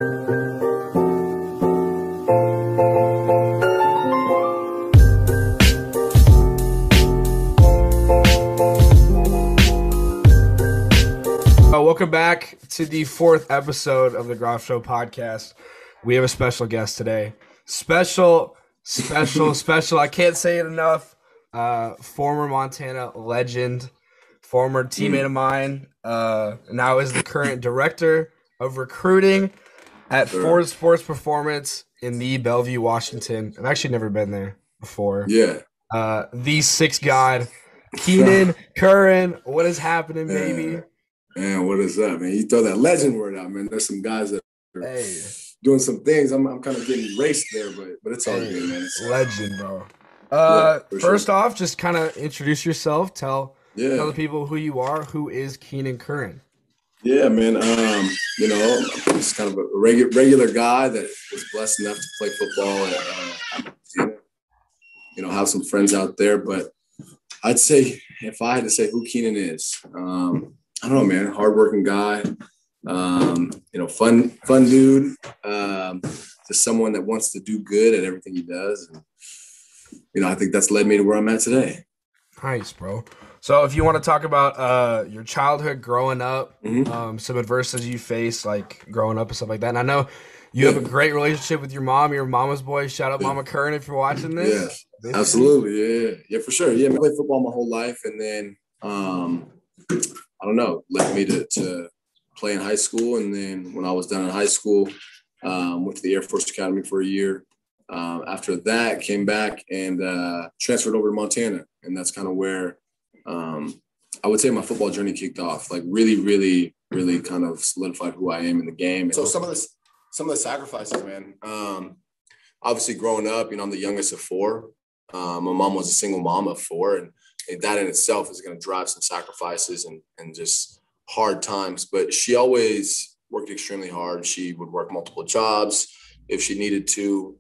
Welcome back to the 4th episode of the Groff Show podcast. We have a special guest today. Special. I can't say it enough. Former Montana legend, former teammate of mine, now is the current director of recruiting at Ford Sports Performance in the Bellevue, Washington. I've actually never been there before. Yeah. The six god, Keenan Curran. What is happening, baby? Man, what is that, man? You throw that legend word out, man. There's some guys that are doing some things. I'm kind of getting erased there, but it's all good, man. It's legend, bro. First off, just kind of introduce yourself. Tell the people who you are. Who is Keenan Curran? Yeah, man. I'm just kind of a regular guy that was blessed enough to play football and have some friends out there. But I'd say if I had to say who Keenan is, I don't know, man. Hardworking guy, fun dude. Just someone that wants to do good at everything he does, and I think that's led me to where I'm at today. Nice, bro. So, if you want to talk about your childhood, growing up, some adversities you faced, like growing up and stuff like that. And I know you have a great relationship with your mom. You're a mama's boy. Shout out, Mama Curran, if you're watching this. Yeah, absolutely. Yeah, for sure. Yeah, I played football my whole life, and then I don't know, led me to play in high school. And then when I was done in high school, went to the Air Force Academy for a year. After that, came back and transferred over to Montana. And that's kind of where I would say my football journey kicked off, like really, really, really kind of solidified who I am in the game. So some of the sacrifices, man, obviously growing up, I'm the youngest of four. My mom was a single mom of four, and that in itself is going to drive some sacrifices and just hard times. But she always worked extremely hard. She would work multiple jobs if she needed to.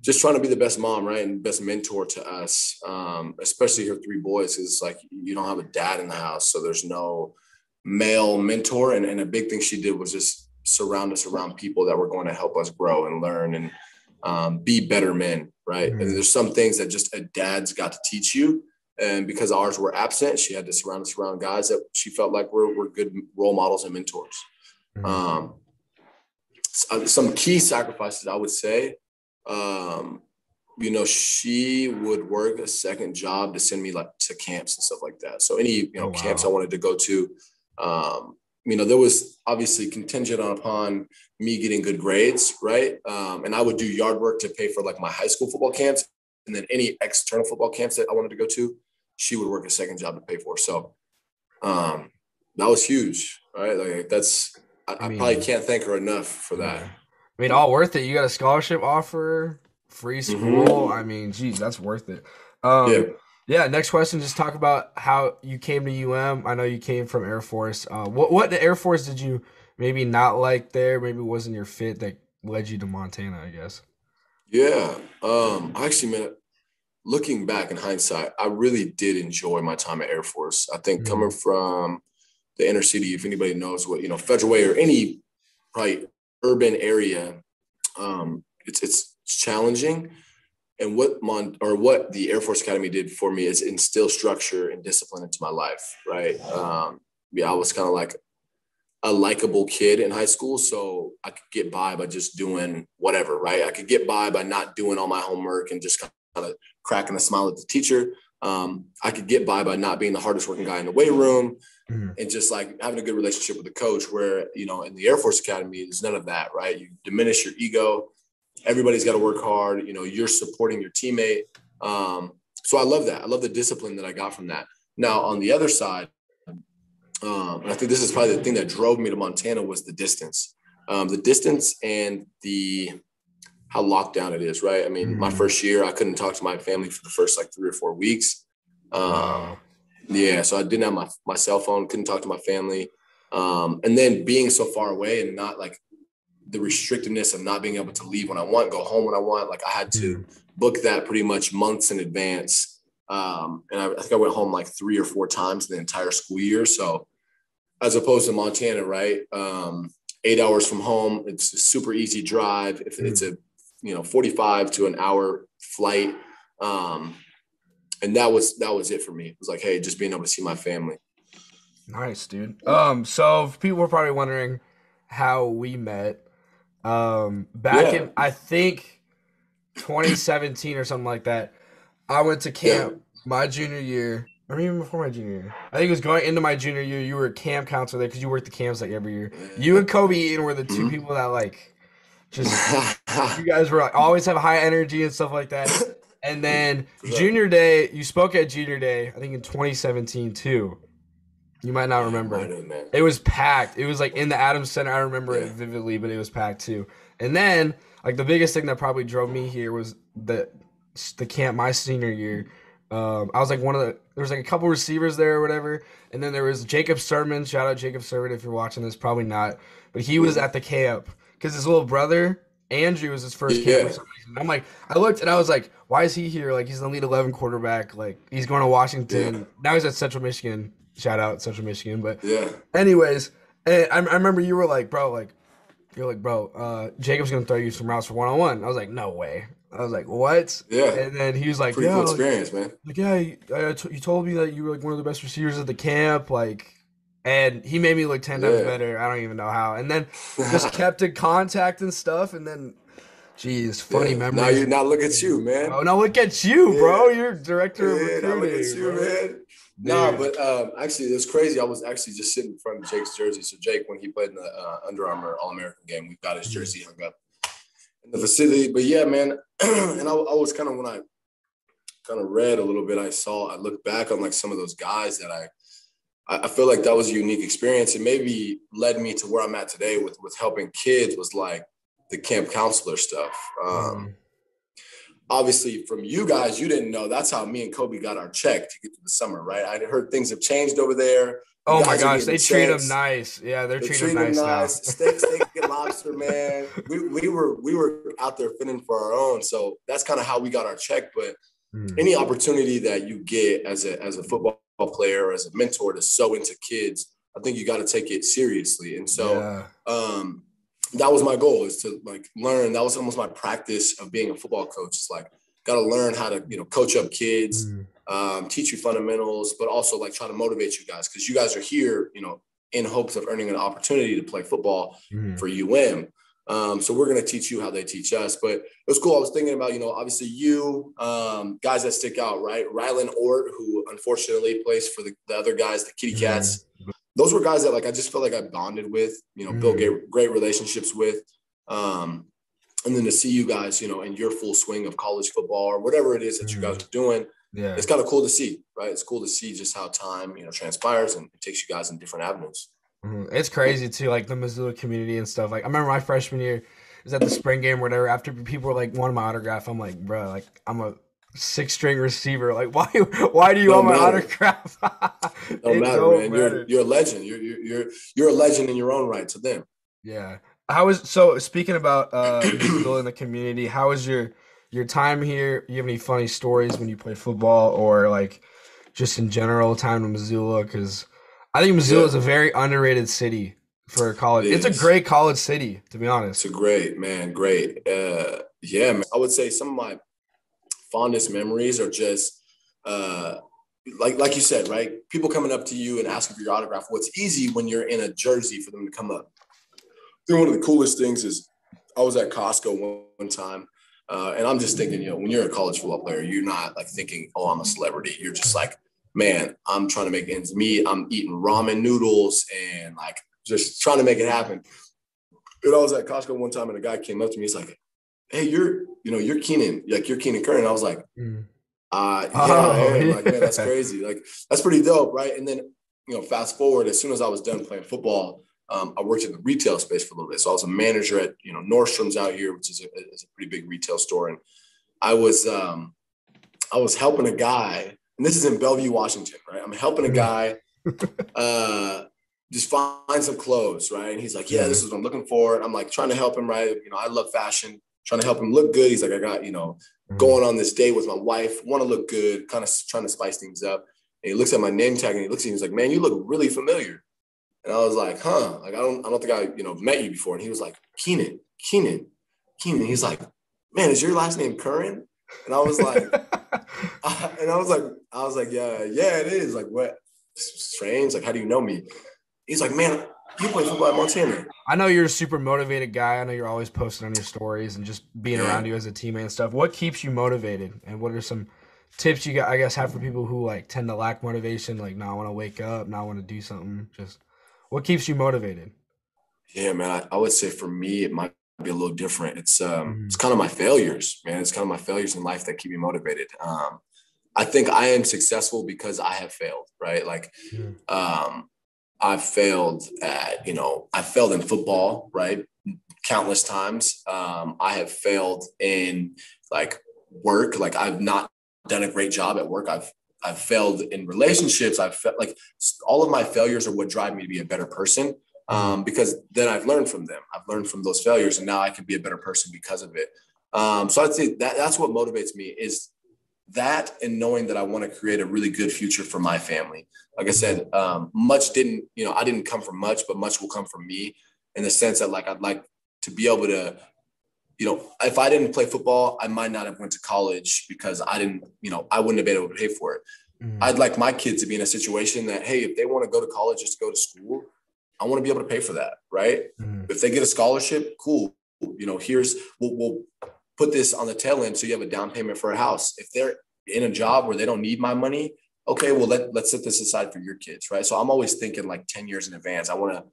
Just trying to be the best mom, right, and best mentor to us, especially her three boys. It's like you don't have a dad in the house, so there's no male mentor. And a big thing she did was just surround us around people that were going to help us grow and learn and be better men, right? Mm-hmm. And there's some things that just a dad's got to teach you. And because ours were absent, she had to surround us around guys that she felt like were good role models and mentors. Mm-hmm. Some key sacrifices, I would say, she would work a second job to send me like to camps and stuff like that. So any, camps I wanted to go to, there was obviously contingent upon me getting good grades, right? And I would do yard work to pay for like my high school football camps, and then any external football camps that I wanted to go to, she would work a second job to pay for. So that was huge, right? Like I probably can't thank her enough for that. I mean, all worth it. You got a scholarship offer, free school. Mm-hmm. I mean, geez, that's worth it. Yeah. Next question. Just talk about how you came to UM. I know you came from Air Force. What the Air Force did you maybe not like there? Maybe wasn't your fit that led you to Montana, I guess. Yeah. Actually, man, looking back in hindsight, I really did enjoy my time at Air Force. I think coming from the inner city, if anybody knows what, Federal Way or any probably urban area, it's challenging. And what the Air Force Academy did for me is instill structure and discipline into my life, right? I was kind of like a likable kid in high school, so I could get by by just doing whatever, right? I could get by not doing all my homework and just kind of cracking a smile at the teacher. I could get by not being the hardest working guy in the weight room and just like having a good relationship with the coach where, in the Air Force Academy, there's none of that, right? You diminish your ego. Everybody's got to work hard. You're supporting your teammate. So I love that. I love the discipline that I got from that. Now, on the other side, and I think this is probably the thing that drove me to Montana was the distance. The distance and how locked down it is, right? I mean, my first year, I couldn't talk to my family for the first like 3 or 4 weeks. Yeah, so I didn't have my cell phone, couldn't talk to my family. And then being so far away and not like the restrictiveness of not being able to leave when I want, go home when I want. Like I had to book that pretty much months in advance. And I think I went home like 3 or 4 times the entire school year. So as opposed to Montana, right? 8 hours from home. It's a super easy drive. If it's a 45 to an hour flight, and that was it for me. It was like, hey, just being able to see my family. Nice, dude. So people were probably wondering how we met. Back in, I think, 2017 or something like that. I went to camp my junior year, or even before my junior year. I think it was going into my junior year. You were camp counselor there because you worked the camps like every year. You and Kobe Eaton were the two people that like just you guys were like always have high energy and stuff like that. And then junior day, you spoke at junior day, I think in 2017 too. You might not remember. It was packed. It was like in the Adams Center. I remember it vividly, but it was packed too. And then like the biggest thing that probably drove me here was the camp my senior year. I was like there was like a couple receivers there or whatever. And then there was Jacob Sermon. Shout out Jacob Sermon if you're watching this. Probably not. But he was at the camp because his little brother, Andrew, was his first camp for some reason. I'm like, I looked and I was like, why is he here? Like he's an Elite 11 quarterback. Like he's going to Washington. Yeah. Now he's at Central Michigan. Shout out Central Michigan. But anyways, and I remember you were like, bro, Jacob's going to throw you some routes for one-on-one. I was like, no way. I was like, what? Yeah. And then he was like, pretty cool experience, man. Like, yeah, you told me that you were like one of the best receivers at the camp. Like, and he made me look 10 times better. I don't even know how. And then just kept in contact and stuff. And then, geez, funny memories. Now look at you, man. Oh, now look at you, bro. You're director of recruiting. Now look at you, man. No, but actually, it was crazy. I was actually just sitting in front of Jake's jersey. So Jake, when he played in the Under Armour All-American game, we've got his jersey hung up in the facility. But yeah, man, and I was kind of, when I kind of read a little bit, I looked back on like some of those guys that I feel like that was a unique experience. And maybe led me to where I'm at today with helping kids was like the camp counselor stuff. Obviously, from you guys, you didn't know. That's how me and Kobe got our check to get to the summer, right? I heard things have changed over there. Oh my gosh, they treat them nice. Yeah, they treat them nice now. Steak and lobster, man. We were out there fending for our own, so that's kind of how we got our check. But any opportunity that you get as a football player or as a mentor to sow into kids, I think you got to take it seriously. And so, that was my goal, is to like learn. That was almost my practice of being a football coach. It's like, got to learn how to, coach up kids, teach you fundamentals, but also like try to motivate you guys. Cause you guys are here, in hopes of earning an opportunity to play football for UM. So we're going to teach you how they teach us, but it was cool. I was thinking about, obviously you, guys that stick out, right? Rylan Ort, who unfortunately plays for the other guys, the Kitty Cats. Those were guys that like I just felt like I bonded with, built great relationships with. And then to see you guys, in your full swing of college football or whatever it is that you guys are doing, it's kind of cool to see, right? It's cool to see just how time, transpires and it takes you guys in different avenues. It's crazy too, like the Missoula community and stuff. Like I remember my freshman year, it was at the spring game or whatever. After people were like wanting my autograph, I'm like, bro, like I'm a 6-string receiver. Like why do you want my autograph? Don't matter, man. You're a legend. You're a legend in your own right to them. Yeah. So speaking about Missoula in the community, how was your time here? You have any funny stories when you play football or like just in general time in Missoula? Because I think Missoula is a very underrated city for college. It's a great college city, to be honest. It's a great. Yeah, man. I would say some of my fondest memories are just like you said, right? People coming up to you and asking for your autograph. What's easy when you're in a jersey for them to come up. I think one of the coolest things is I was at Costco one time, and I'm just thinking, when you're a college football player, you're not like thinking, oh, I'm a celebrity. You're just like, man, I'm trying to make ends meet. I'm eating ramen noodles and like just trying to make it happen. And I was at Costco one time and a guy came up to me. He's like, hey, you're Keenan, like you're Keenan Curran. I was like, I am. Like, man, that's crazy. Like, that's pretty dope. Right. And then, fast forward, as soon as I was done playing football, I worked in the retail space for a little bit. So I was a manager at, Nordstrom's out here, which is a pretty big retail store. And I was helping a guy, and this is in Bellevue, Washington, right? I'm helping a guy just find some clothes, right? And he's like, yeah, this is what I'm looking for. And I'm like trying to help him, right? I love fashion, trying to help him look good. He's like, I got, going on this date with my wife, want to look good, kind of trying to spice things up. And he looks at my name tag and he looks at me, he's like, man, you look really familiar. And I was like, huh, like, I don't think I, met you before. And he was like, Keenan. He's like, man, is your last name Curran? And I was like, yeah, it is. Like, what? Strange. Like, how do you know me? He's like, man, you play football at Montana. I know you're a super motivated guy. I know you're always posting on your stories and just being around you as a teammate and stuff. What keeps you motivated? And what are some tips you got, I guess, have for people who like tend to lack motivation? Like, now I want to wake up. Now I want to do something. Just what keeps you motivated? Yeah, man, I would say for me, it might be a little different. It's Mm-hmm. kind of my failures, man. It's kind of my failures in life that keep me motivated. I think I am successful because I have failed, right? Like, I've failed at, I failed in football, right? Countless times. I have failed in like work. Like, I've not done a great job at work. I've failed in relationships. I've felt like all of my failures are what drive me to be a better person. Because then I've learned from them. I've learned from those failures, and now I can be a better person because of it. So I'd say that's what motivates me, is that, and knowing that I want to create a really good future for my family. Like I said, much didn't, I didn't come from much, but much will come from me, in the sense that, like, I'd like to be able to, if I didn't play football, I might not have went to college because I didn't, I wouldn't have been able to pay for it. I'd like my kids to be in a situation that, hey, if they want to go to college, just to go to school, I want to be able to pay for that, right? If they get a scholarship, cool. We'll put this on the tail end so you have a down payment for a house. If they're in a job where they don't need my money, okay, well, let's set this aside for your kids, right? So I'm always thinking like 10 years in advance. I want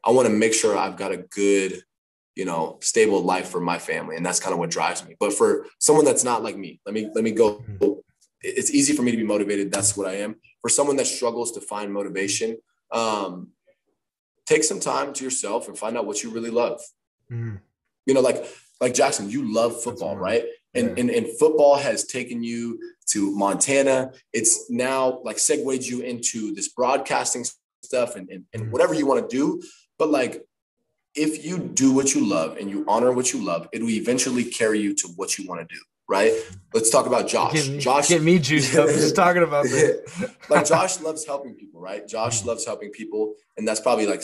to make sure I've got a good, stable life for my family, and that's kind of what drives me. But for someone that's not like me, let me go. It's easy for me to be motivated. That's what I am. For someone that struggles to find motivation, take some time to yourself and find out what you really love. Like Jackson, you love football, right? Yeah. And football has taken you to Montana. It's now like segued you into this broadcasting stuff and whatever you want to do. But like, if you do what you love and you honor what you love, it will eventually carry you to what you want to do, right? Let's talk about Josh. Get me juiced up just talking about this. Like, Josh loves helping people, right? Josh loves helping people. And that's probably like,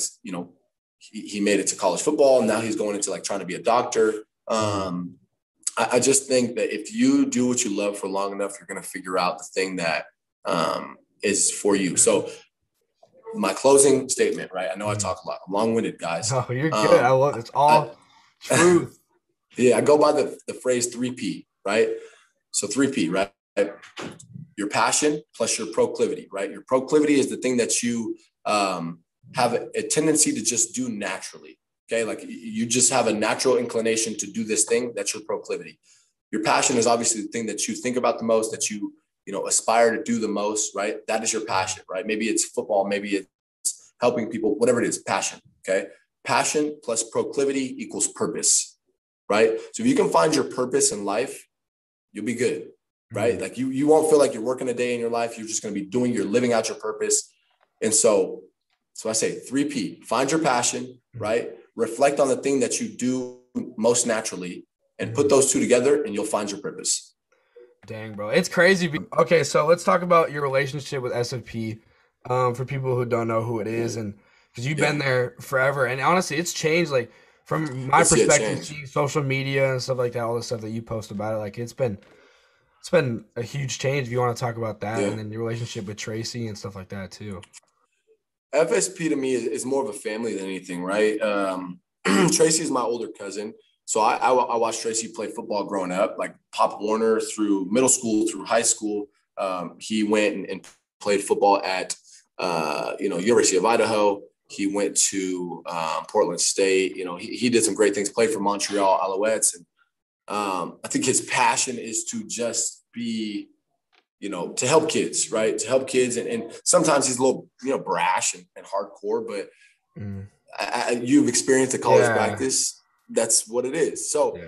he made it to college football, and now he's going into like trying to be a doctor. I just think that if you do what you love for long enough, you're going to figure out the thing that is for you. So my closing statement, right? I know I talk a lot. I'm long-winded, guys. Oh, you're good. I love it. It's all truth. Yeah, I go by the phrase 3P, right? So 3P, right? Your passion plus your proclivity, right? Your proclivity is the thing that you have a tendency to just do naturally. Okay. Like, you just have a natural inclination to do this thing. That's your proclivity. Your passion is obviously the thing that you think about the most, that you aspire to do the most, right? That is your passion, right? Maybe it's football, maybe it's helping people, whatever it is, passion. Okay. Passion plus proclivity equals purpose, right? So if you can find your purpose in life, you'll be good, right? Like, you won't feel like you're working a day in your life. You're just going to be you're living out your purpose. And so I say 3P, find your passion, right? Reflect on the thing that you do most naturally, and put those two together, and you'll find your purpose. Dang, bro. It's crazy. Okay, so let's talk about your relationship with SFP, for people who don't know who it is, and because you've been there forever. And honestly, it's changed. Like, from my perspective, seeing social media and stuff like that, all the stuff that you post about it, like, it's been a huge change. If you want to talk about that, and then your relationship with Tracy and stuff like that too. FSP to me is more of a family than anything, right? Tracy is my older cousin. So I watched Tracy play football growing up, like Pop Warner through middle school, through high school. He went and played football at, University of Idaho. He went to Portland State. He did some great things, played for Montreal Alouettes. And I think his passion is to just be, to help kids, right? To help kids. And sometimes he's a little, brash and hardcore, but you've experienced a college practice. That's what it is. So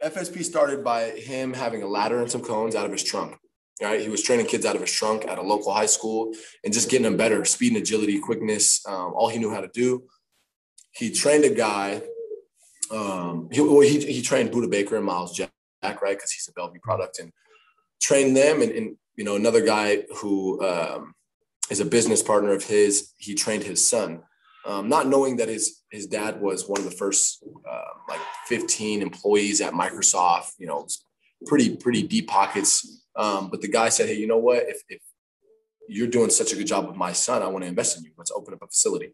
FSP started by him having a ladder and some cones out of his trunk, right? He was training kids out of his trunk at a local high school and just getting them better, speed and agility, quickness, all he knew how to do. He trained a guy. He trained Buda Baker and Miles Jack, right? Because he's a Bellevue product, and trained them. And another guy who is a business partner of his, he trained his son. not knowing that his dad was one of the first 15 employees at Microsoft, pretty deep pockets. But the guy said, hey, you know what? If you're doing such a good job with my son, I want to invest in you. Let's open up a facility.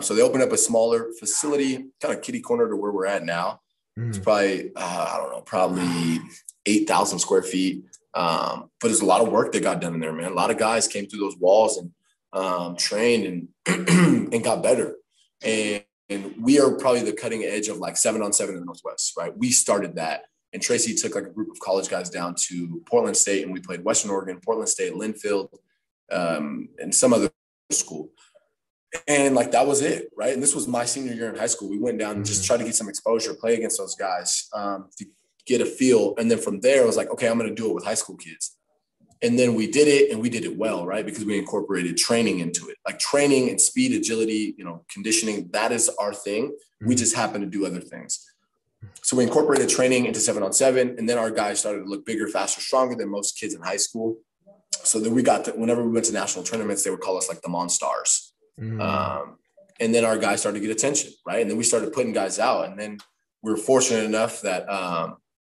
So they opened up a smaller facility, kind of kitty corner to where we're at now. It's probably, probably 8,000 square feet. But there's a lot of work that got done in there, man. A lot of guys came through those walls and trained and and got better. And we are probably the cutting edge of 7-on-7 in the Northwest, right? We started that. And Tracy took a group of college guys down to Portland State, and we played Western Oregon, Portland State, Linfield, and some other school. And that was it, right? And this was my senior year in high school. We went down and just tried to get some exposure, play against those guys to get a feel. And then from there, I was like, okay, I'm going to do it with high school kids. And then we did it, and we did it well, right? Because we incorporated training into it, training and speed, agility, conditioning. That is our thing. We just happen to do other things. So we incorporated training into 7-on-7, and then our guys started to look bigger, faster, stronger than most kids in high school. So then we got whenever we went to national tournaments, they would call us the Monstars. And then our guys started to get attention, right? And then we started putting guys out, and then we were fortunate enough that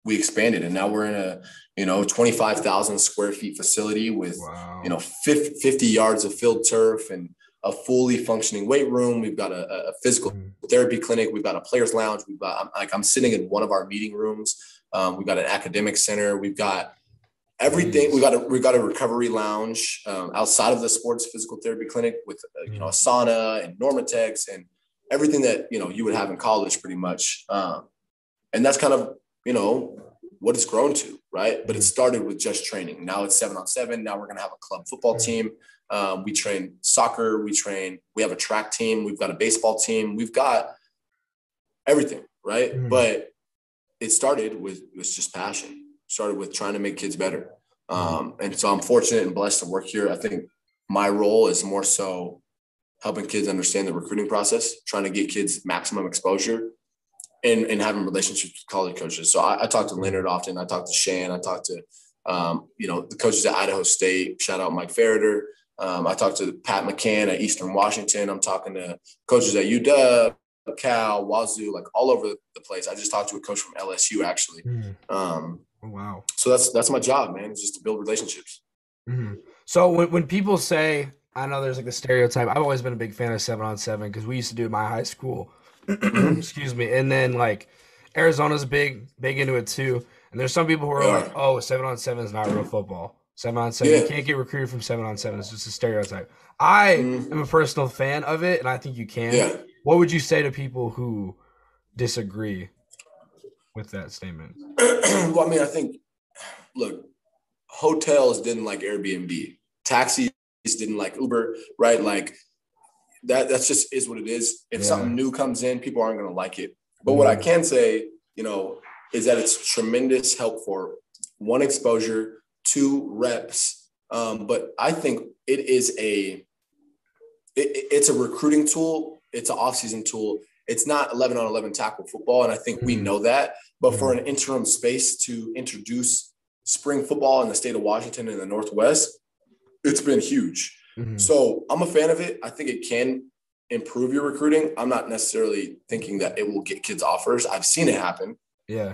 we expanded, and now we're in a 25,000 square feet facility with 50 yards of field turf and a fully functioning weight room. We've got a physical therapy clinic. We've got a players lounge. We've got I'm sitting in one of our meeting rooms. We've got an academic center. We've got everything. We got a recovery lounge outside of the sports physical therapy clinic with a sauna and Normatex and everything that you would have in college pretty much. And that's kind of what it's grown to, right? But it started with just training. Now it's 7-on-7. Now we're gonna have a club football team. We train soccer. We have a track team. We've got a baseball team. We've got everything, right? But it started with just passion. Started with trying to make kids better. And so I'm fortunate and blessed to work here. I think my role is more so helping kids understand the recruiting process, trying to get kids maximum exposure and having relationships with college coaches. So I talk to Leonard often. I talk to Shan. I talk to, the coaches at Idaho State. Shout out Mike Farrader. I talk to Pat McCann at Eastern Washington. I'm talking to coaches at UW, Cal, Wazoo, all over the place. I just talked to a coach from LSU actually. Wow. So that's my job, man. It's just to build relationships. So when people say, I know there's a stereotype. I've always been a big fan of 7-on-7 because we used to do it in my high school. Excuse me. And then Arizona's big into it too. And there's some people who are like, oh, 7-on-7 is not real football. 7-on-7, you can't get recruited from 7-on-7. It's just a stereotype. I am a personal fan of it, and I think you can. Yeah. What would you say to people who disagree with that statement? Well, I mean, I think, look, hotels didn't like Airbnb. Taxis didn't like Uber, right? That's just is what it is. If something new comes in, people aren't going to like it. But what I can say, is that it's tremendous help for one, exposure, two, reps. But I think it is it's a recruiting tool. It's an off-season tool. It's not 11-on-11 tackle football, and I think we know that. But for an interim space to introduce spring football in the state of Washington and the Northwest, it's been huge. So I'm a fan of it. I think it can improve your recruiting. I'm not necessarily thinking that it will get kids offers. I've seen it happen. Yeah.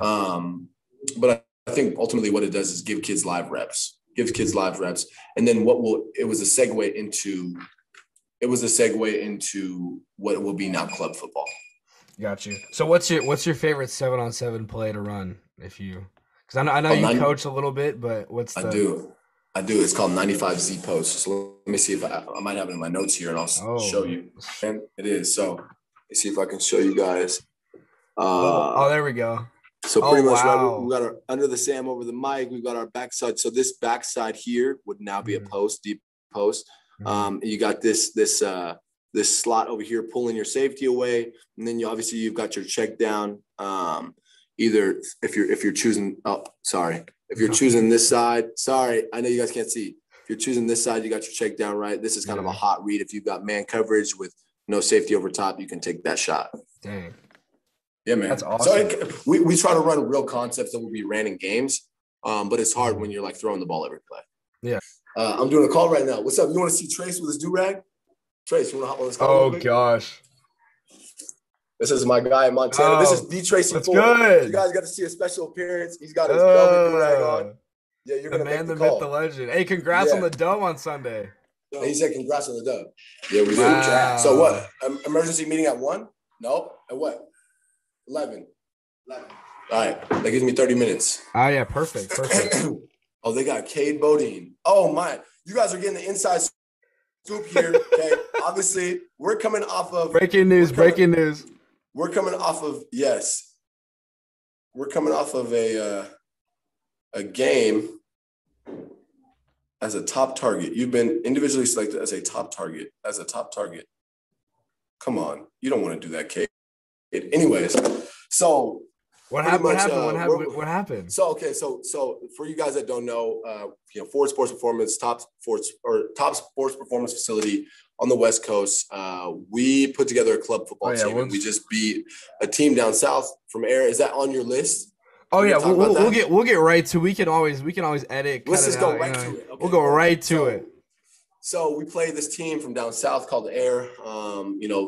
But I think ultimately what it does is give kids live reps. And then it was a segue into what it will be now, club football. Got you. So what's your favorite 7-on-7 play to run? Because I know you coach a little bit, but I do. It's called 95 Z post. So let me see if I might have it in my notes here, and I'll show you. And it is. So let's see if I can show you guys. There we go. So pretty much, right, we got our under the Sam over the mic. We've got our backside. So this backside here would now be a post, deep post. You got this slot over here pulling your safety away, and then you've got your check down. Either if you're choosing, if you're choosing this side, sorry, I know you guys can't see. If you're choosing this side, you got your check down, right? This is kind of a hot read. If you've got man coverage with no safety over top, you can take that shot. Dang. Yeah, man. That's awesome. So we try to run real concepts that will be ran in games, but it's hard when you're throwing the ball every play. Yeah. I'm doing a call right now. What's up? You want to see Trace with his do-rag? Trace, you want to hop on this call? Oh, gosh. This is my guy in Montana. This is the Tracy that's Ford. good. You guys got to see a special appearance. He's got his velvet durag on. Yeah, you're going to make the call. The legend. Hey, congrats on the dub on Sunday. And he said congrats on the dub. Yeah, we Wow. did. So what? Emergency meeting at 1? No. At what? 11. All right. That gives me 30 minutes. Oh, yeah. Perfect. Oh, they got Cade Bodine. Oh, my. You guys are getting the inside scoop here. Okay. Obviously, we're coming off of breaking news. We're coming off of We're coming off of a game as a top target. You've been individually selected as a top target. Come on. You don't want to do that, Kate. Anyways, so what happened? So for you guys that don't know, Ford Sports Performance, top sports performance facility on the West Coast. We put together a club football team, and we just beat a team down south from Air. Is that on your list? Oh yeah, we'll get right to. We can always edit. Let's just go right to it. Okay. We'll go right to it. So we played this team from down south called Air.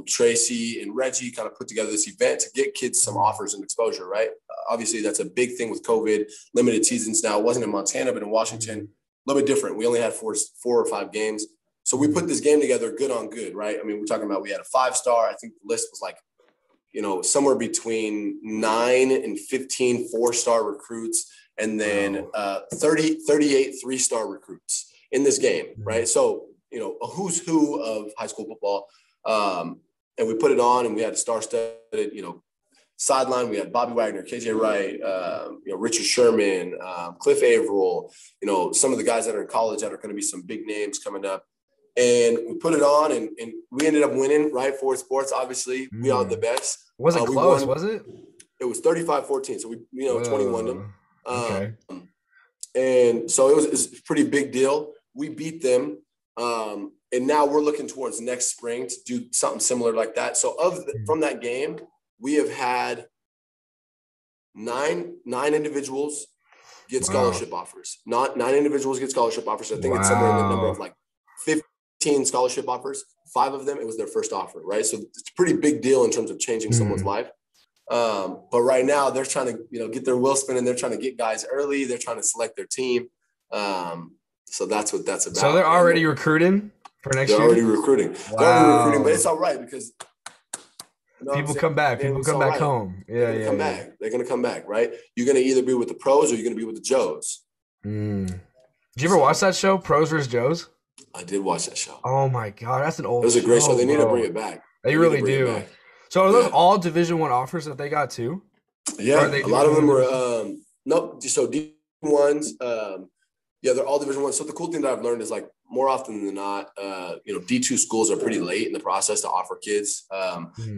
Tracy and Reggie kind of put together this event to get kids some offers and exposure, right? Obviously, that's a big thing with COVID, limited seasons now. It wasn't in Montana, but in Washington, a little bit different. We only had four or five games. So we put this game together good on good, right? I mean, we're talking about we had a 5-star. I think the list was like, somewhere between 9 and 15 4-star recruits, and then 38 3-star recruits in this game, right? So, a who's who of high school football. And we put it on, and we had a star-studded, sideline. We had Bobby Wagner, KJ Wright, Richard Sherman, Cliff Averill, some of the guys that are in college that are going to be some big names coming up. And we put it on, and we ended up winning, right? Ford Sports, obviously. We are the best. Was it close, was it? It was 35-14, so we, 21 them. Okay. And so it was a pretty big deal. We beat them. And now we're looking towards next spring to do something similar like that. So from that game, we have had nine individuals get scholarship offers. Not 9 individuals get scholarship offers. I think it's somewhere in the number of like 15 scholarship offers. 5 of them, it was their first offer, right? So it's a pretty big deal in terms of changing someone's life. But right now they're trying to, get their wheel spinning. They're trying to get guys early. They're trying to select their team. So that's what that's about. So they're already recruiting for next year? They're already recruiting. Wow. They're already recruiting, but it's all right because people come back. People come back home. They're going to come back, right? You're going to either be with the pros or you're going to be with the Joes. Did you ever watch that show, Pros vs. Joes? I did watch that show. Oh my God, that's an old show. It was a great show. They need to bring it back. They really do. So are those all Division I offers that they got too? Yeah, a lot of them were nope. So D1s, they're all Division I. So the cool thing that I've learned is like more often than not, D2 schools are pretty late in the process to offer kids.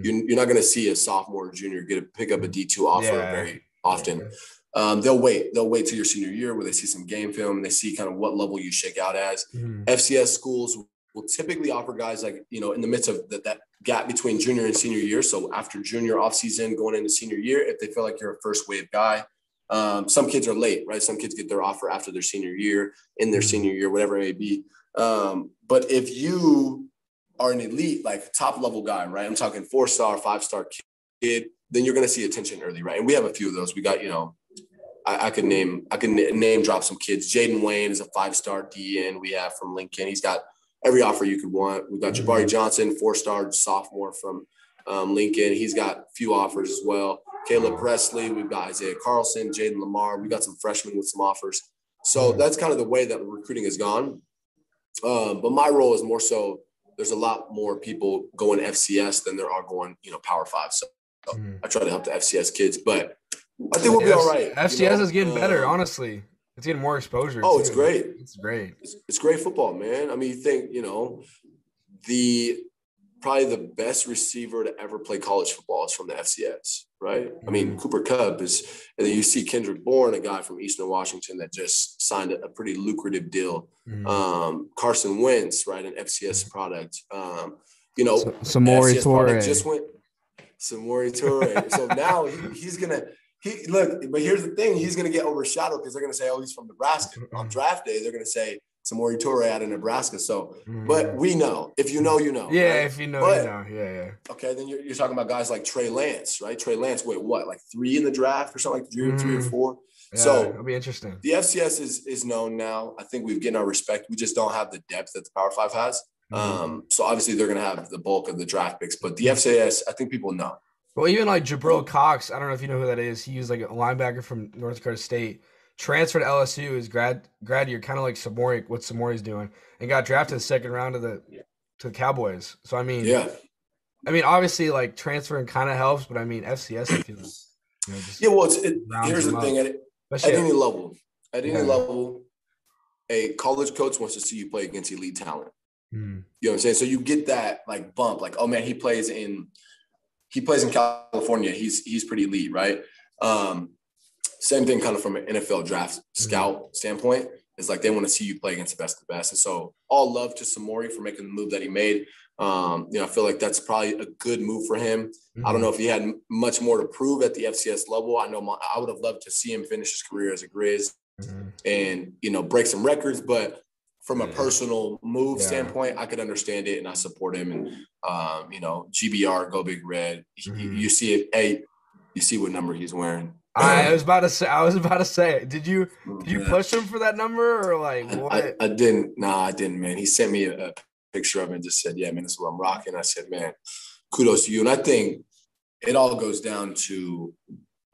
You're not going to see a sophomore or junior pick up a D2 offer very often. They'll wait till your senior year where they see some game film and they see kind of what level you shake out as. FCS schools will typically offer guys like, in the midst of that gap between junior and senior year. So after junior off season, going into senior year, if they feel like you're a first wave guy. Some kids are late, right? Some kids get their offer after their senior year, in their senior year, whatever it may be. But if you are an elite, like top level guy, right? I'm talking 4-star, 5-star kid, then you're going to see attention early, right? And we have a few of those. We got, I can name drop some kids. Jaden Wayne is a 5-star DN we have from Lincoln. He's got every offer you could want. We've got Jabari Johnson, 4-star sophomore from Lincoln. He's got a few offers as well. Caleb Presley. We've got Isaiah Carlson, Jaden Lamar. We've got some freshmen with some offers. So that's kind of the way that recruiting has gone. But my role is more so there's a lot more people going FCS than there are going, Power 5. So I try to help the FCS kids. But I think we'll be all right. FCS is getting better, honestly. It's getting more exposure. Oh, it's great. It's great. It's great football, man. I mean, you think, probably the best receiver to ever play college football is from the FCS, right? I mean, Cooper Kupp is, and then you see Kendrick Bourne, a guy from Eastern Washington that just signed a pretty lucrative deal. Carson Wentz, right, an FCS product. Samori Toure just went. Samori Toure. So now he's gonna. Look, but here's the thing: he's gonna get overshadowed because they're gonna say, "Oh, he's from Nebraska." On draft day, they're gonna say Samori Toure out of Nebraska. So, but we know. If you know, you know. Yeah, right? if you know, but, you know. Yeah. Okay, then you're talking about guys like Trey Lance, right? Trey Lance, wait, what, like 3 in the draft or something, like three or 4? Yeah, so it'll be interesting. The FCS is known now. I think we've gotten our respect. We just don't have the depth that the Power 5 has. So obviously they're going to have the bulk of the draft picks, but the FCS, I think people know. Well, even like Jabril Cox, I don't know if you know who that is. He was like a linebacker from North Dakota State, transferred to LSU his grad year, kind of like Samori, what Samori's doing, and got drafted the second round to the Cowboys. So I mean, obviously like transferring kind of helps, but I mean FCS, I feel like, just here's the thing at any level, a college coach wants to see you play against elite talent. You know what I'm saying? So you get that like bump, like, oh man, he plays in California. He's pretty elite, right? Same thing kind of from an NFL draft scout standpoint. It's like they want to see you play against the best of the best. And so all love to Samori for making the move that he made. I feel like that's probably a good move for him. I don't know if he had much more to prove at the FCS level. I know I would have loved to see him finish his career as a Grizz and, break some records. But from a personal move standpoint, I could understand it and I support him. And, GBR, Go Big Red. You see it. Hey, you see what number he's wearing. I was about to say, did you push him for that number or like what? I didn't. Nah, I didn't, man. He sent me a picture of it and just said, yeah, man, this is what I'm rocking. I said, man, kudos to you. And I think it all goes down to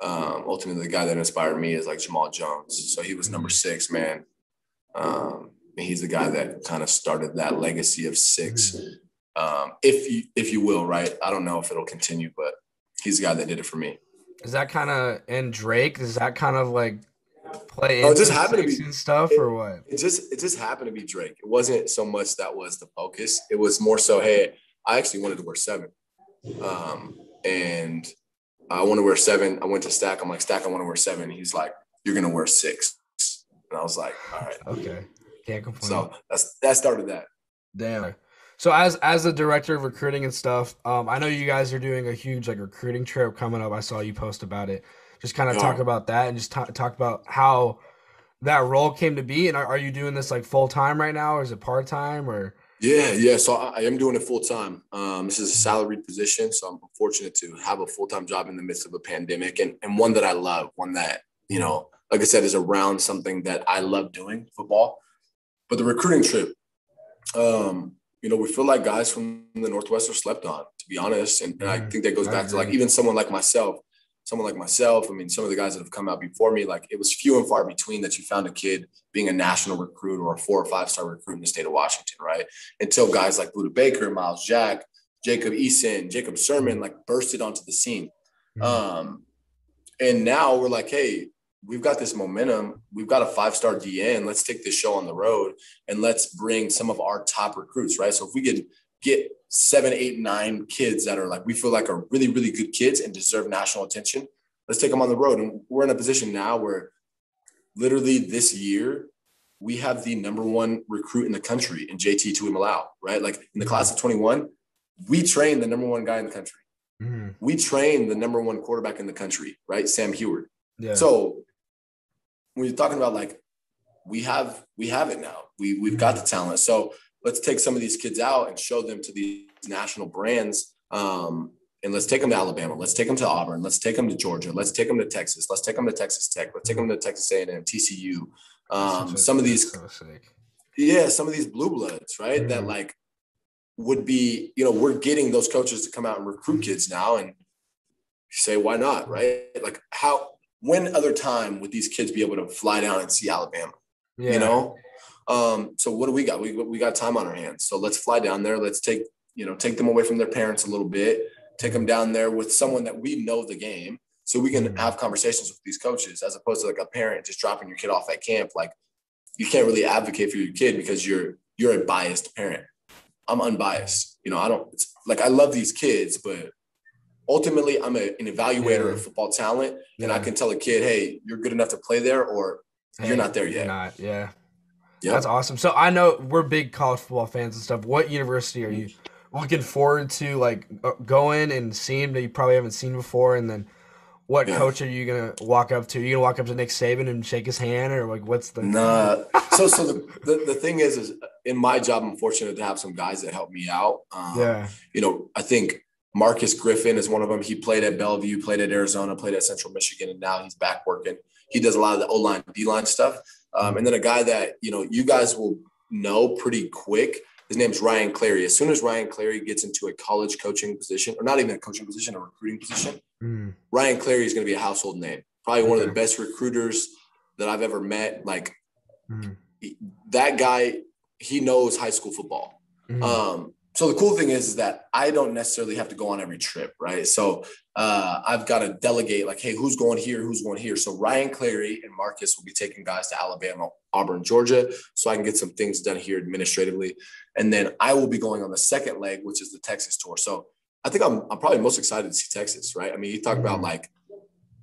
ultimately the guy that inspired me is like Jamal Jones. So he was number 6, man. He's the guy that kind of started that legacy of 6, if you will, right? I don't know if it'll continue, but he's the guy that did it for me. Is that kind of and Drake? Does that kind of like play into it just happened to be stuff or what? It just happened to be Drake. It wasn't so much that was the focus. It was more so, hey, I actually wanted to wear 7, and I want to wear 7. I went to Stack. I'm like, Stack, I want to wear 7. He's like, you're gonna wear 6, and I was like, all right, okay, can't complain. So that started that. Damn. So as the director of recruiting and stuff, I know you guys are doing a huge like recruiting trip coming up. I saw you post about it. Just kind of talk about that and just talk about how that role came to be. And are you doing this like full time right now, or is it part time or? Yeah. So I am doing it full time. This is a salaried position, so I'm fortunate to have a full time job in the midst of a pandemic and one that I love, one that like I said, is around something that I love doing, football. But the recruiting trip. We feel like guys from the Northwest are slept on, to be honest. And I think that goes back to like even someone like myself. I mean, some of the guys that have come out before me, like it was few and far between that you found a kid being a national recruit or a 4 or 5-star recruit in the state of Washington, right? Until guys like Buda Baker, Miles Jack, Jacob Eason, Jacob Sermon, like bursted onto the scene. And now we're like, hey, we've got this momentum. We've got a 5-star DN. Let's take this show on the road and let's bring some of our top recruits, right? So if we could get 7, 8, 9 kids that are like, we feel like are really, really good kids and deserve national attention, let's take them on the road. And we're in a position now where literally this year, we have the number 1 recruit in the country in JT Tuimoloau, right? Like in the class of 21, we trained the number 1 guy in the country. We trained the number 1 quarterback in the country, right? Sam Heward. Yeah. So when you're talking about like, we have it now. We've got the talent. So let's take some of these kids out and show them to these national brands. And let's take them to Alabama. Let's take them to Auburn. Let's take them to Georgia. Let's take them to Texas. Let's take them to Texas Tech. Let's take them to Texas A&M, TCU. Some of these blue bloods, right? That like would be, we're getting those coaches to come out and recruit kids now. And you say, why not, right? Like when other time would these kids be able to fly down and see Alabama? So what do we got? We got time on our hands. So let's fly down there. Let's take them away from their parents a little bit, take them down there with someone that we know the game so we can have conversations with these coaches as opposed to like a parent just dropping your kid off at camp. Like you can't really advocate for your kid because you're a biased parent. I'm unbiased. I love these kids, but ultimately I'm an evaluator of football talent and I can tell a kid, hey, you're good enough to play there or you're not there yet. Yep. That's awesome. So I know we're big college football fans and stuff. What university are you looking forward to like going and seeing that you probably haven't seen before? And then what Yeah. coach are you gonna walk up to? Are you gonna walk up to Nick Saban and shake his hand, or like what's the? Nah. So the thing is in my job, I'm fortunate to have some guys that help me out. Yeah. I think Marcus Griffin is one of them. He played at Bellevue, played at Arizona, played at Central Michigan, and now he's back working. He does a lot of the O-line, D-line stuff. And then a guy that, you guys will know pretty quick. His name's Ryan Clary. As soon as Ryan Clary gets into a college coaching position, or not even a coaching position, a recruiting position, Ryan Clary is going to be a household name. Probably one of the best recruiters that I've ever met. Like that guy, he knows high school football. So the cool thing is that I don't necessarily have to go on every trip, right? So I've got to delegate like, hey, who's going here? Who's going here? So Ryan Clary and Marcus will be taking guys to Alabama, Auburn, Georgia, so I can get some things done here administratively. And then I will be going on the second leg, which is the Texas tour. So I think I'm probably most excited to see Texas, right? I mean, you talk about like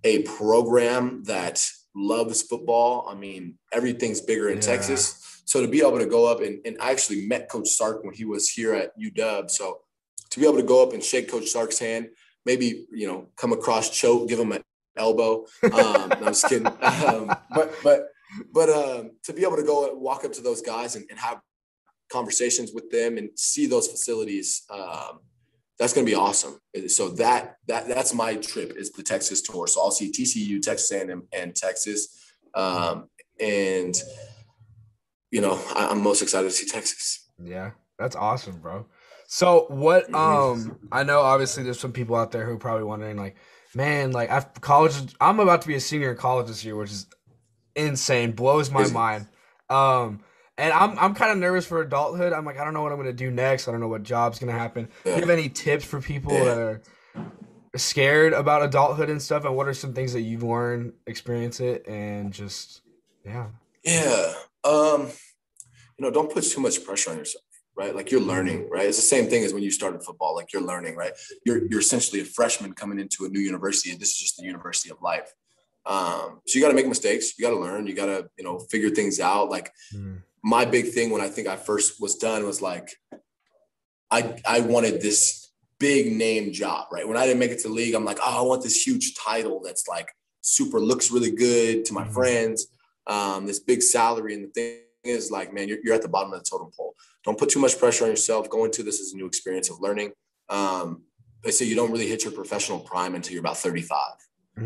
a program that loves football. I mean, everything's bigger in Texas. So to be able to go up and I actually met Coach Sark when he was here at UW. So to be able to go up and shake Coach Sark's hand, maybe, come across, choke, give him an elbow. No, I'm just kidding. But to be able to go and walk up to those guys and have conversations with them and see those facilities, that's going to be awesome. So that's my trip, is the Texas tour. So I'll see TCU, Texas A&M, and Texas. I'm most excited to see Texas. Yeah, that's awesome, bro. So what, I know obviously there's some people out there who are probably wondering like, man, like I'm about to be a senior in college this year, which is insane, blows my mind. And I'm kind of nervous for adulthood. I'm like, I don't know what I'm going to do next. I don't know what job's going to happen. Do you have any tips for people that are scared about adulthood and stuff? And what are some things that you've learned, experience it, and just, Yeah. Don't put too much pressure on yourself, right? Like you're learning, right? It's the same thing as when you started football. Like you're learning, right? You're essentially a freshman coming into a new university. And this is just the university of life. So you got to make mistakes. You got to learn. You got to, figure things out. Like my big thing when I think I first was done was like, I wanted this big name job, right? When I didn't make it to the league, I'm like, oh, I want this huge title that's like super, looks really good to my friends, this big salary. And the thing is like, man, you're at the bottom of the totem pole. Don't put too much pressure on yourself. Go into this as a new experience of learning. They say you don't really hit your professional prime until you're about 35.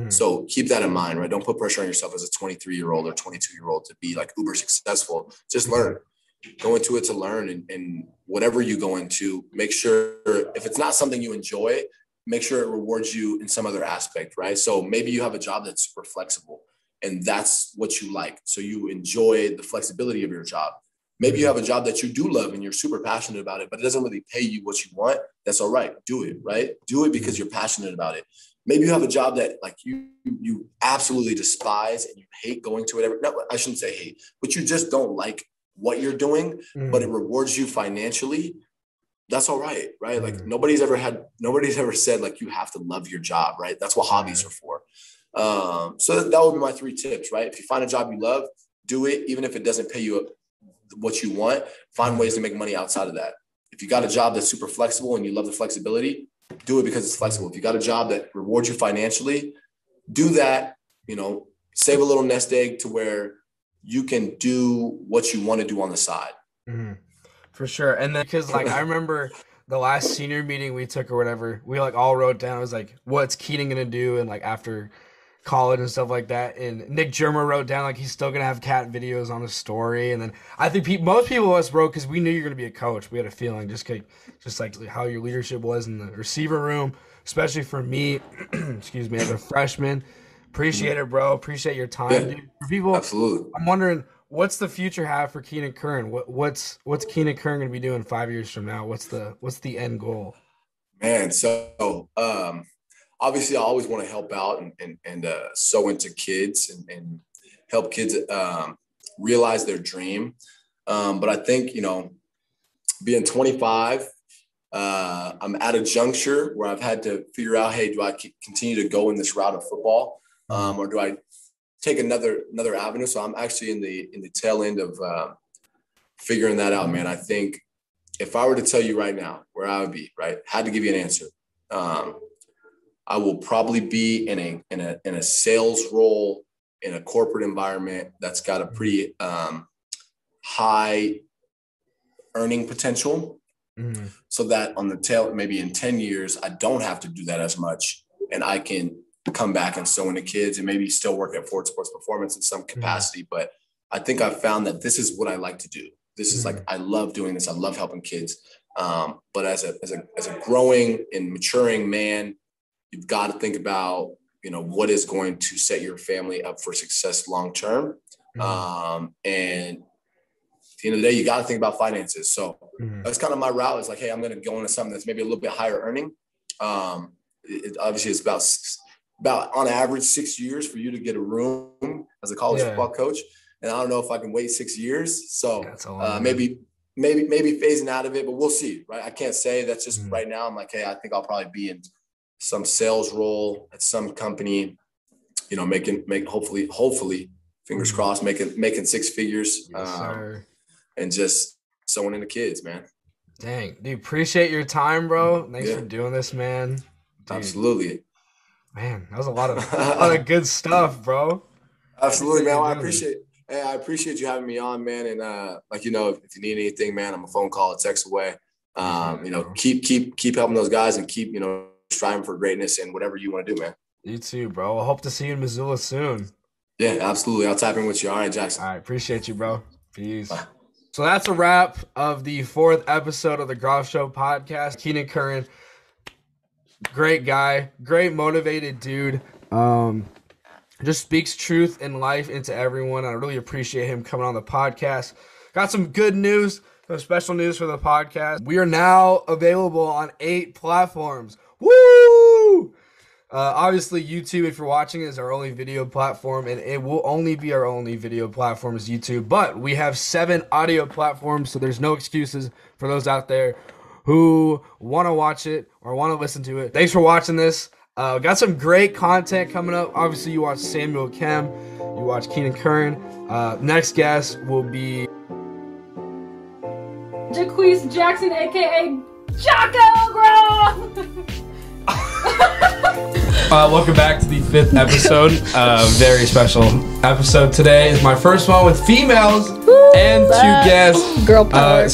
So keep that in mind, right? Don't put pressure on yourself as a 23-year-old or 22-year-old to be like uber successful. Just learn. Go into it to learn, and whatever you go into, make sure if it's not something you enjoy, make sure it rewards you in some other aspect, right? So maybe you have a job that's super flexible and that's what you like. So you enjoy the flexibility of your job. Maybe you have a job that you do love and you're super passionate about it, but it doesn't really pay you what you want. That's all right. Do it, right? Do it because you're passionate about it. Maybe you have a job that like you absolutely despise and you hate going to it. No, I shouldn't say hate, but you just don't like what you're doing, but it rewards you financially. That's all right, right? Like nobody's ever said like you have to love your job, right? That's what hobbies are for. So that would be my 3 tips, right? If you find a job you love, do it, even if it doesn't pay you what you want. Find ways to make money outside of that. If you got a job that's super flexible and you love the flexibility, do it because it's flexible. If you got a job that rewards you financially, do that. Save a little nest egg to where you can do what you want to do on the side. For sure. And then because like I remember the last senior meeting we took or whatever, we like all wrote down, it was like, what's Keenan gonna do and like after college and stuff like that. And Nick Germer wrote down like he's still gonna have cat videos on his story. And then I think most people of us wrote because we knew you're gonna be a coach. We had a feeling just like how your leadership was in the receiver room, especially for me. Excuse me, as a freshman. Appreciate it, bro. Appreciate your time, dude. For people, absolutely. I'm wondering, what's the future have for Keenan Curran? What's Keenan Curran gonna be doing 5 years from now? What's the end goal? Man, so obviously I always want to help out and sow into kids and help kids realize their dream. But I think, being 25, I'm at a juncture where I've had to figure out, hey, do I continue to go in this route of football? Or do I take another avenue? So I'm actually in the tail end of figuring that out, man. I think if I were to tell you right now where I would be, right, had to give you an answer. I I will probably be in a sales role in a corporate environment that's got a pretty high earning potential, so that on the tail, maybe in 10 years, I don't have to do that as much, and I can come back and sew into kids and maybe still work at Ford Sports Performance in some capacity. But I think I've found that this is what I like to do. This is like, I love doing this. I love helping kids. But as a growing and maturing man, you've got to think about, you know, what is going to set your family up for success long-term. And at the end of the day, you got to think about finances. So that's kind of my route. Is like, hey, I'm going to go into something that's maybe a little bit higher earning. Obviously it's about on average 6 years for you to get a room as a college football coach. And I don't know if I can wait 6 years. So maybe phasing out of it, but we'll see, right? I can't say. That's just right now. I'm like, hey, I think I'll probably be in some sales role at some company, you know, hopefully fingers crossed, making six figures, and just sewing into kids, man. Dang, dude, appreciate your time, bro. Thanks for doing this, man. Dude. Absolutely. Man, that was a lot of good stuff, bro. Absolutely, man. Well, I appreciate you having me on, man. And like, you know, if you need anything, man, I'm a phone call, a text away. You know, keep helping those guys and keep, you know, striving for greatness and whatever you want to do, man. You too, bro. I hope to see you in Missoula soon. Yeah, absolutely. I'll tap in with you. All right, Jackson. All right, appreciate you, bro. Peace. Bye. So that's a wrap of the 4th episode of the Groff Show podcast. Keenan Curran, great guy, great motivated dude. Just speaks truth in life into everyone. I really appreciate him coming on the podcast. Got some good news, some special news for the podcast. We are now available on 8 platforms. Woo! Obviously, YouTube, if you're watching, is our only video platform, and it will only be our only video platform is YouTube. But we have 7 audio platforms, so there's no excuses for those out there who want to watch it or want to listen to it. Thanks for watching this. Got some great content coming up. Obviously, you watch Samuel Kem, you watch Keenan Curran. Next guest will be Jaquise Jackson, aka Jocko Groff. Welcome back to the 5th episode. Very special episode today. Is my first one with females and 2 guests. Girl power.